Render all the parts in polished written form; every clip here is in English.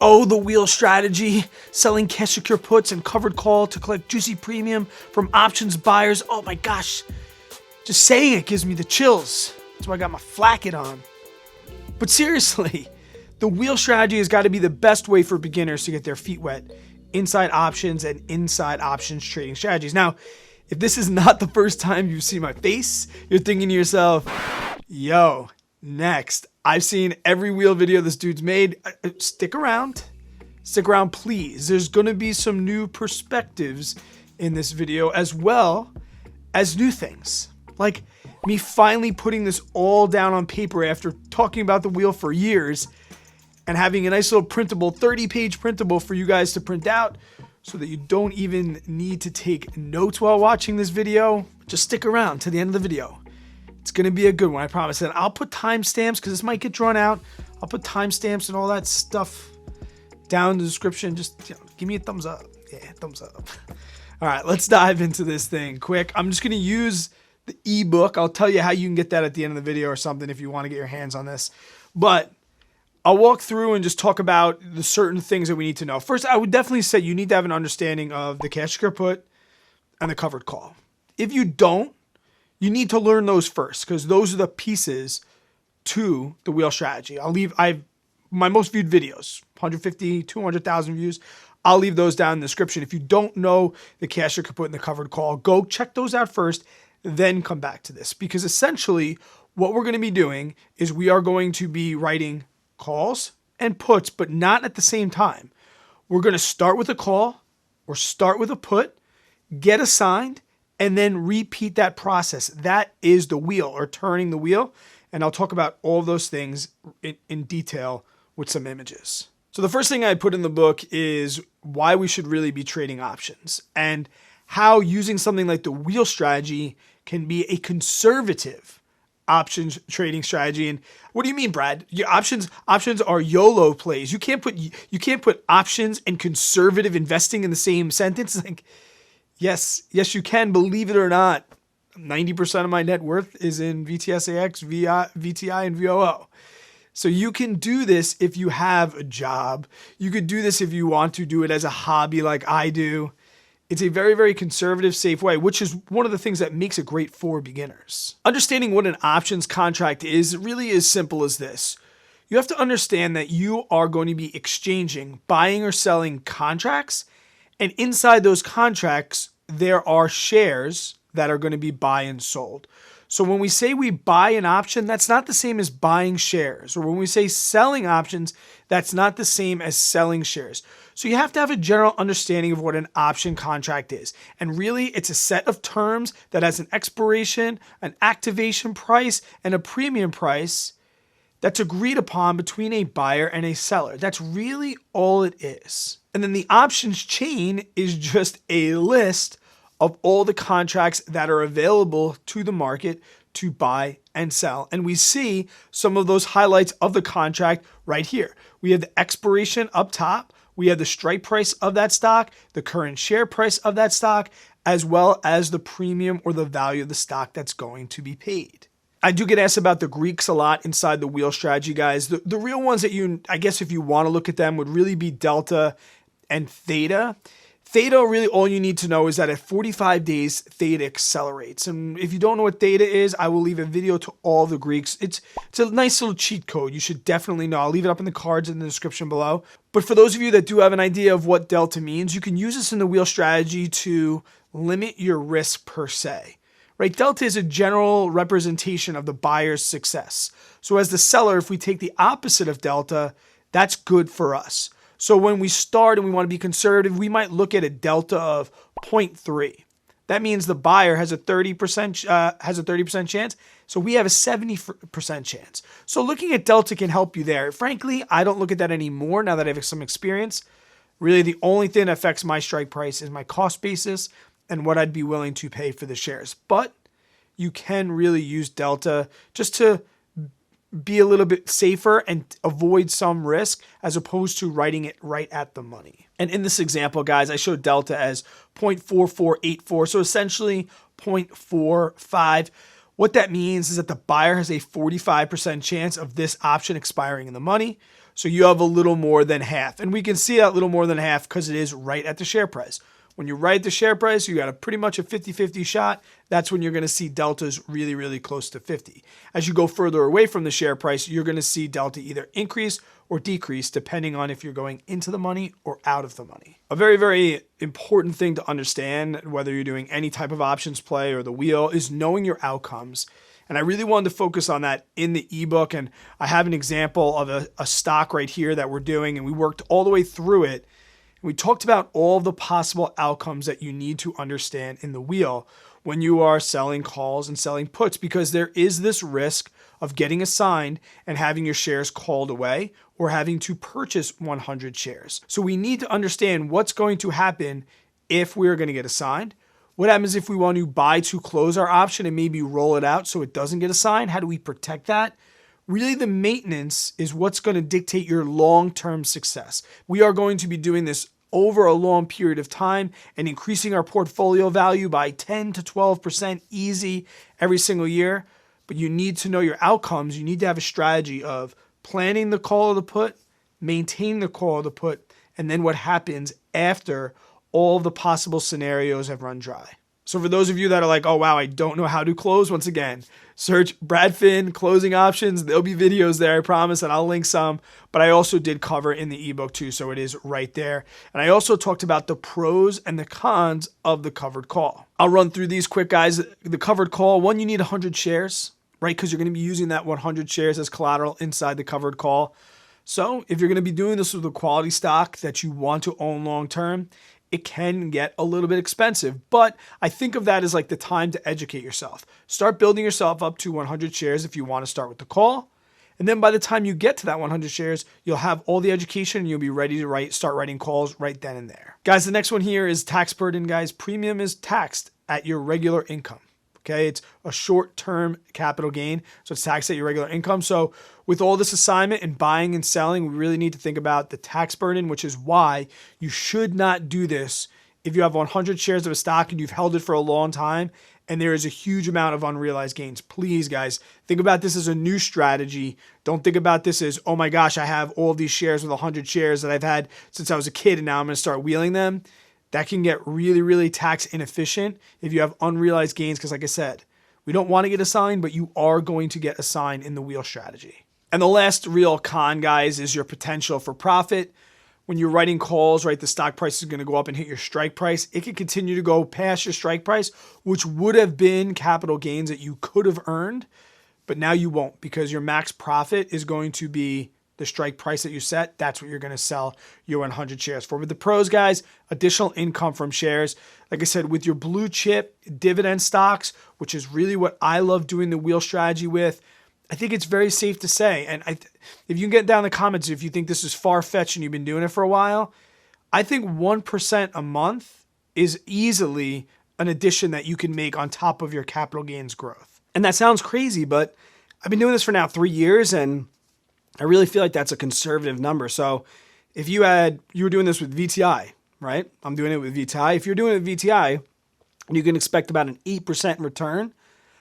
Oh, the wheel strategy, selling cash secure puts and covered call to collect juicy premium from options buyers. Oh my gosh, just saying it gives me the chills. That's why I got my flacket on. But seriously, the wheel strategy has got to be the best way for beginners to get their feet wet inside options and inside options trading strategies. Now, if this is not the first time you've seen my face, you're thinking to yourself, yo, next. I've seen every wheel video this dude's made. Stick around. Stick around, please. There's going to be some new perspectives in this video, as well as new things. Like me finally putting this all down on paper after talking about the wheel for years and having a nice little printable, 30-page printable for you guys to print out so that you don't even need to take notes while watching this video. Just stick around to the end of the video. It's going to be a good one, I promise. And I'll put timestamps because this might get drawn out. I'll put timestamps and all that stuff down in the description. Just give me a thumbs up. Yeah, thumbs up. All right, let's dive into this thing quick. I'm just going to use the ebook. I'll tell you how you can get that at the end of the video or something if you want to get your hands on this. But I'll walk through and just talk about the certain things that we need to know. First, I would definitely say you need to have an understanding of the cash secure put and the covered call. If you don't, you need to learn those first because those are the pieces to the wheel strategy. I've my most viewed videos, 150, 200,000 views. I'll leave those down in the description. If you don't know the cash secure put and the covered call, go check those out first, then come back to this. Because essentially what we're going to be doing is we are going to be writing calls and puts, but not at the same time. We're going to start with a call or start with a put, get assigned, and then repeat that process. That is the wheel, or turning the wheel. And I'll talk about all of those things in detail with some images. So the first thing I put in the book is why we should really be trading options and how using something like the wheel strategy can be a conservative options trading strategy. And what do you mean, Brad? Your options are YOLO plays. You can't put options and conservative investing in the same sentence. Like, yes, you can, believe it or not. 90% of my net worth is in VTSAX, VTI, and VOO. So you can do this if you have a job. You could do this if you want to do it as a hobby like I do. It's a very, very conservative, safe way, which is one of the things that makes it great for beginners. Understanding what an options contract is really as simple as this. You have to understand that you are going to be exchanging, buying or selling contracts, and inside those contracts, there are shares that are going to be buy and sold. So when we say we buy an option, that's not the same as buying shares. Or when we say selling options, that's not the same as selling shares. So you have to have a general understanding of what an option contract is. And really, it's a set of terms that has an expiration, an activation price, and a premium price that's agreed upon between a buyer and a seller. That's really all it is. And then the options chain is just a list of all the contracts that are available to the market to buy and sell. And we see some of those highlights of the contract right here. We have the expiration up top. We have the strike price of that stock, the current share price of that stock, as well as the premium or the value of the stock that's going to be paid. I do get asked about the Greeks a lot inside the wheel strategy, guys. The real ones that I guess if you want to look at them, would really be delta and theta. Theta, really all you need to know is that at 45 days, theta accelerates. And if you don't know what theta is, I will leave a video to all the Greeks. It's a nice little cheat code. You should definitely know. I'll leave it up in the cards in the description below. But for those of you that do have an idea of what delta means, you can use this in the wheel strategy to limit your risk per se. Right? Delta is a general representation of the buyer's success. So as the seller, if we take the opposite of delta, that's good for us. So when we start and we want to be conservative, we might look at a delta of 0.3. That means the buyer has a 30% chance. So we have a 70% chance. So looking at delta can help you there. Frankly, I don't look at that anymore now that I have some experience. Really, the only thing that affects my strike price is my cost basis and what I'd be willing to pay for the shares. But you can really use delta just to be a little bit safer and avoid some risk as opposed to writing it right at the money. And in this example, guys, I showed delta as 0.4484, so essentially 0.45. What that means is that the buyer has a 45% chance of this option expiring in the money. So you have a little more than half. And we can see that little more than half because it is right at the share price. When you're right at the share price, you got a pretty much a 50-50 shot. That's when you're going to see deltas really, really close to 50. As you go further away from the share price, you're going to see delta either increase or decrease depending on if you're going into the money or out of the money. A very, very important thing to understand, whether you're doing any type of options play or the wheel, is knowing your outcomes. And I really wanted to focus on that in the ebook. And I have an example of a stock right here that we're doing, and we worked all the way through it. We talked about all the possible outcomes that you need to understand in the wheel when you are selling calls and selling puts, because there is this risk of getting assigned and having your shares called away or having to purchase 100 shares. So we need to understand what's going to happen if we're going to get assigned. What happens if we want to buy to close our option and maybe roll it out so it doesn't get assigned? How do we protect that? Really, the maintenance is what's going to dictate your long-term success. We are going to be doing this over a long period of time and increasing our portfolio value by 10 to 12% easy every single year. But you need to know your outcomes. You need to have a strategy of planning the call of the put, maintaining the call of the put, and then what happens after all the possible scenarios have run dry. So for those of you that are like, oh, wow, I don't know how to close, once again, search Brad Finn closing options. There'll be videos there, I promise, and I'll link some. But I also did cover in the ebook too, so it is right there. And I also talked about the pros and the cons of the covered call. I'll run through these quick, guys. The covered call, one, you need 100 shares, right? Because you're going to be using that 100 shares as collateral inside the covered call. So if you're going to be doing this with a quality stock that you want to own long term, it can get a little bit expensive, but I think of that as like the time to educate yourself. Start building yourself up to 100 shares if you want to start with the call. And then by the time you get to that 100 shares, you'll have all the education and you'll be ready to start writing calls right then and there. Guys, the next one here is tax burden, guys. Premium is taxed at your regular income. Okay, it's a short-term capital gain, so it's taxed at your regular income. So with all this assignment and buying and selling, we really need to think about the tax burden, which is why you should not do this if you have 100 shares of a stock and you've held it for a long time and there is a huge amount of unrealized gains. Please, guys, think about this as a new strategy. Don't think about this as, oh my gosh, I have all these shares with 100 shares that I've had since I was a kid and now I'm going to start wheeling them. That can get really, really tax inefficient if you have unrealized gains, because like I said, we don't want to get assigned, but you are going to get assigned in the wheel strategy. And the last real con, guys, is your potential for profit. When you're writing calls, right, the stock price is going to go up and hit your strike price. It can continue to go past your strike price, which would have been capital gains that you could have earned, but now you won't, because your max profit is going to be the strike price that you set. That's what you're going to sell your 100 shares for. With the pros, guys, additional income from shares. Like I said, with your blue chip dividend stocks, which is really what I love doing the wheel strategy with, I think it's very safe to say, and if you can get down in the comments if you think this is far-fetched and you've been doing it for a while, I think 1% a month is easily an addition that you can make on top of your capital gains growth. And that sounds crazy, but I've been doing this for now 3 years, and I really feel like that's a conservative number. So if you were doing this with VTI, right? I'm doing it with VTI. If you're doing it with VTI, you can expect about an 8% return.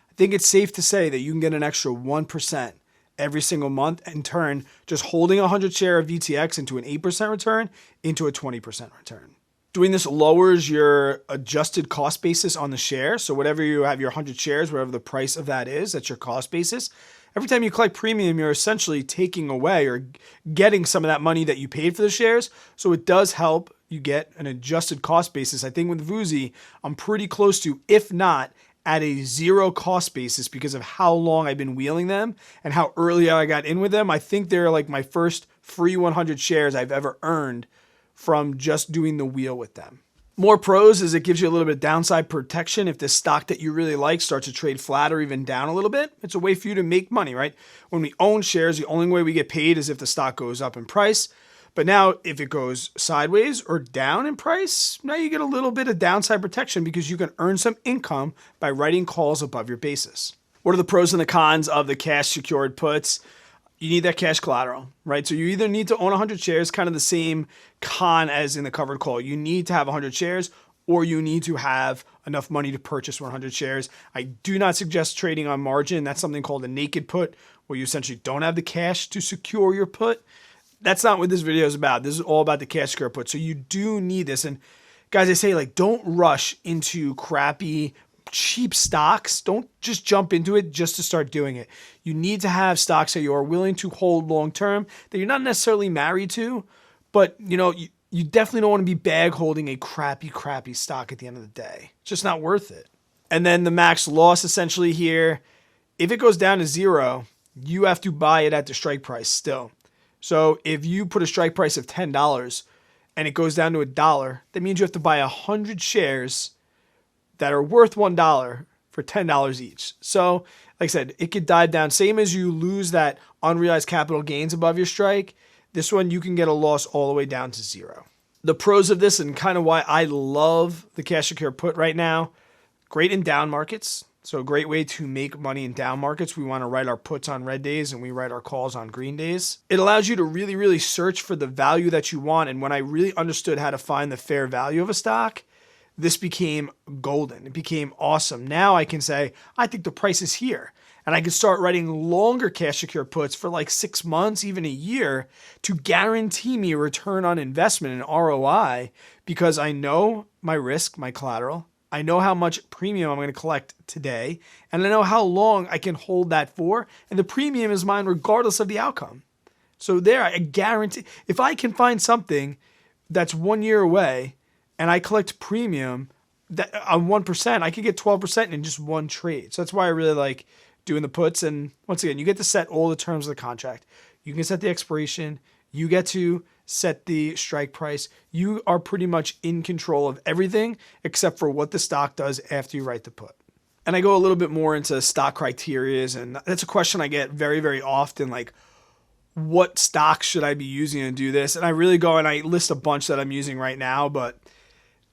I think it's safe to say that you can get an extra 1% every single month and turn just holding 100 share of VTX into an 8% return into a 20% return. Doing this lowers your adjusted cost basis on the share. So whatever you have your 100 shares, whatever the price of that is, that's your cost basis. Every time you collect premium, you're essentially taking away or getting some of that money that you paid for the shares. So it does help you get an adjusted cost basis. I think with Vuzi, I'm pretty close to, if not at a zero cost basis, because of how long I've been wheeling them and how early I got in with them. I think they're like my first free 100 shares I've ever earned from just doing the wheel with them. More pros is it gives you a little bit of downside protection. If this stock that you really like starts to trade flat or even down a little bit, it's a way for you to make money, right? When we own shares, the only way we get paid is if the stock goes up in price. But now if it goes sideways or down in price, now you get a little bit of downside protection because you can earn some income by writing calls above your basis. What are the pros and the cons of the cash secured puts? You need that cash collateral, right? So you either need to own 100 shares, kind of the same con as in the covered call. You need to have 100 shares or you need to have enough money to purchase 100 shares. I do not suggest trading on margin. That's something called a naked put, where you essentially don't have the cash to secure your put. that's not what this video is about. This is all about the cash secure put. So you do need this. And guys, I say, like, don't rush into crappy, cheap stocks. Don't just jump into it just to start doing it. You need to have stocks that you are willing to hold long term, that you're not necessarily married to, but you definitely don't want to be bag holding a crappy stock at the end of the day. It's just not worth it. And then the max loss essentially here, if it goes down to 0, you have to buy it at the strike price still. So if you put a strike price of $10 and it goes down to $1, that means you have to buy 100 shares that are worth $1 for $10 each. So like I said, it could dive down. Same as you lose that unrealized capital gains above your strike, this one you can get a loss all the way down to 0. The pros of this, and kind of why I love the cash secure put right now, great in down markets. So a great way to make money in down markets. We want to write our puts on red days and we write our calls on green days. It allows you to really search for the value that you want. And when I really understood how to find the fair value of a stock, this became golden. It became awesome. Now I can say, I think the price is here. And I can start writing longer cash secure puts for like 6 months, even a year, to guarantee me a return on investment and ROI, because I know my risk, my collateral. I know how much premium I'm going to collect today, and I know how long I can hold that for, and the premium is mine regardless of the outcome. So there, I guarantee, if I can find something that's 1 year away and I collect premium that on 1%, I could get 12% in just one trade. So that's why I really like doing the puts. And once again, you get to set all the terms of the contract. You can set the expiration. You get to set the strike price. You are pretty much in control of everything except for what the stock does after you write the put. And I go a little bit more into stock criterias, and that's a question I get very often, like, what stocks should I be using to do this? And I really go and I list a bunch that I'm using right now, but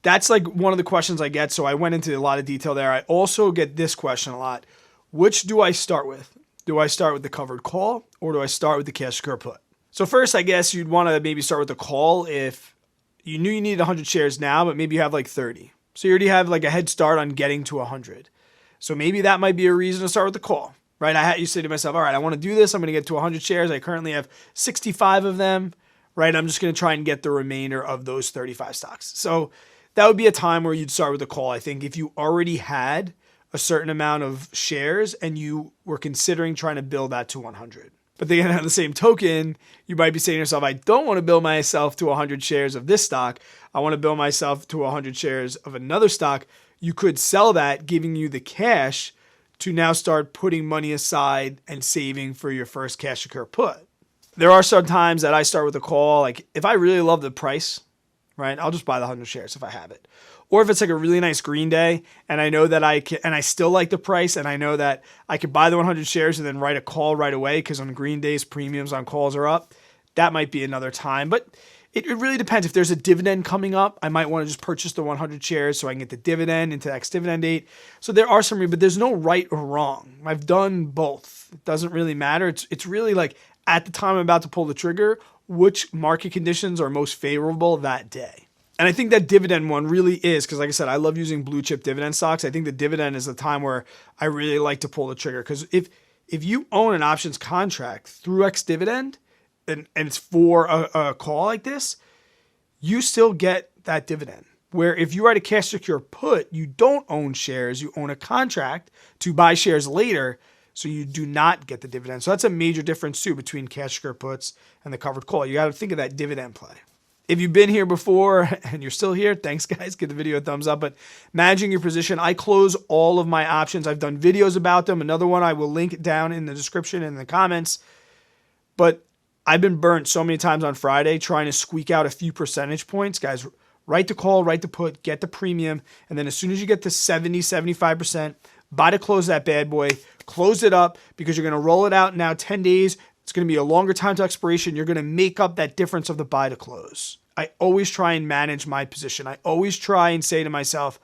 that's like one of the questions I get. So I went into a lot of detail there. I also get this question a lot. Which do I start with? Do I start with the covered call or do I start with the cash secure put? So first, I guess you'd want to maybe start with the call if you knew you needed 100 shares now, but maybe you have like 30. So you already have like a head start on getting to 100. So maybe that might be a reason to start with the call, right? I had you say to myself, all right, I want to do this. I'm going to get to 100 shares. I currently have 65 of them, right? I'm just going to try and get the remainder of those 35 stocks. So that would be a time where you'd start with the call. I think if you already had a certain amount of shares and you were considering trying to build that to 100. But then on the same token, you might be saying to yourself, I don't want to build myself to 100 shares of this stock. I want to build myself to 100 shares of another stock. You could sell that, giving you the cash to now start putting money aside and saving for your first cash secure put. There are some times that I start with a call. Like if I really love the price, right, I'll just buy the 100 shares if I have it. Or if it's like a really nice green day and I know that I can, and I still like the price and I know that I could buy the 100 shares and then write a call right away because on green days, premiums on calls are up. That might be another time. But it really depends. If there's a dividend coming up, I might want to just purchase the 100 shares so I can get the dividend into the next dividend date. So there are some, but there's no right or wrong. I've done both. It doesn't really matter. It's really like at the time I'm about to pull the trigger, which market conditions are most favorable that day. And I think that dividend one really is, because like I said, I love using blue chip dividend stocks. I think the dividend is the time where I really like to pull the trigger. Because if you own an options contract through X dividend and it's for a call like this, you still get that dividend. Where if you write a cash secure put, you don't own shares, you own a contract to buy shares later, so you do not get the dividend. So that's a major difference too between cash secure puts and the covered call. You got to think of that dividend play. If you've been here before and you're still here, thanks guys, give the video a thumbs up. But managing your position, I close all of my options. I've done videos about them. Another one I will link down in the description and in the comments. But I've been burnt so many times on Friday trying to squeak out a few percentage points. Guys, write the call, write the put, get the premium. And then as soon as you get to 70, 75%, buy to close that bad boy, close it up because you're going to roll it out now 10 days. It's going to be a longer time to expiration. You're going to make up that difference of the buy to close. I always try and manage my position. I always try and say to myself,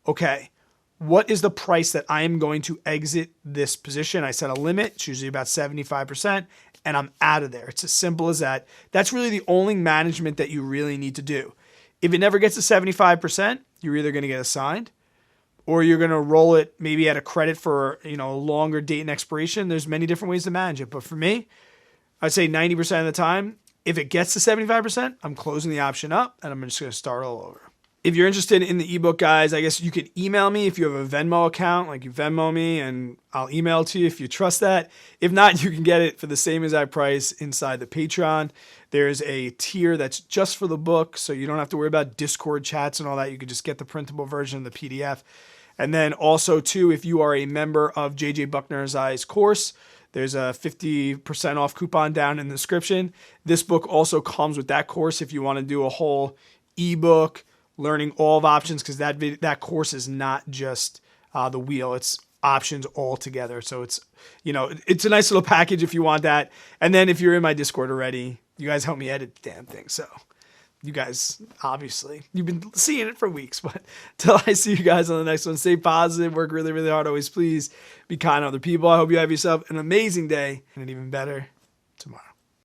okay, what is the price that I am going to exit this position? I set a limit. It's usually about 75%, and I'm out of there. It's as simple as that. That's really the only management that you really need to do. If it never gets to 75%, you're either going to get assigned or you're going to roll it maybe at a credit for, a longer date and expiration. There's many different ways to manage it. But for me, I'd say 90% of the time, If it gets to 75%, I'm closing the option up and I'm just going to start all over. If you're interested in the ebook, guys, I guess you could email me if you have a Venmo account. Like, you Venmo me and I'll email it to you if you trust that. If not, you can get it for the same exact price inside the Patreon. There's a tier that's just for the book, so you don't have to worry about Discord chats and all that. You can just get the printable version of the PDF. And then also, too, if you are a member of JJ Buckner's Eyes course, there's a 50% off coupon down in the description. This book also comes with that course if you want to do a whole ebook, learning all of options, because that course is not just the wheel, it's options all together. So it's, it's a nice little package if you want that. And then if you're in my Discord already, you guys help me edit the damn thing. So you guys, obviously, you've been seeing it for weeks, but till I see you guys on the next one, stay positive, work really, really hard, always please be kind to other people. I hope you have yourself an amazing day and an even better tomorrow.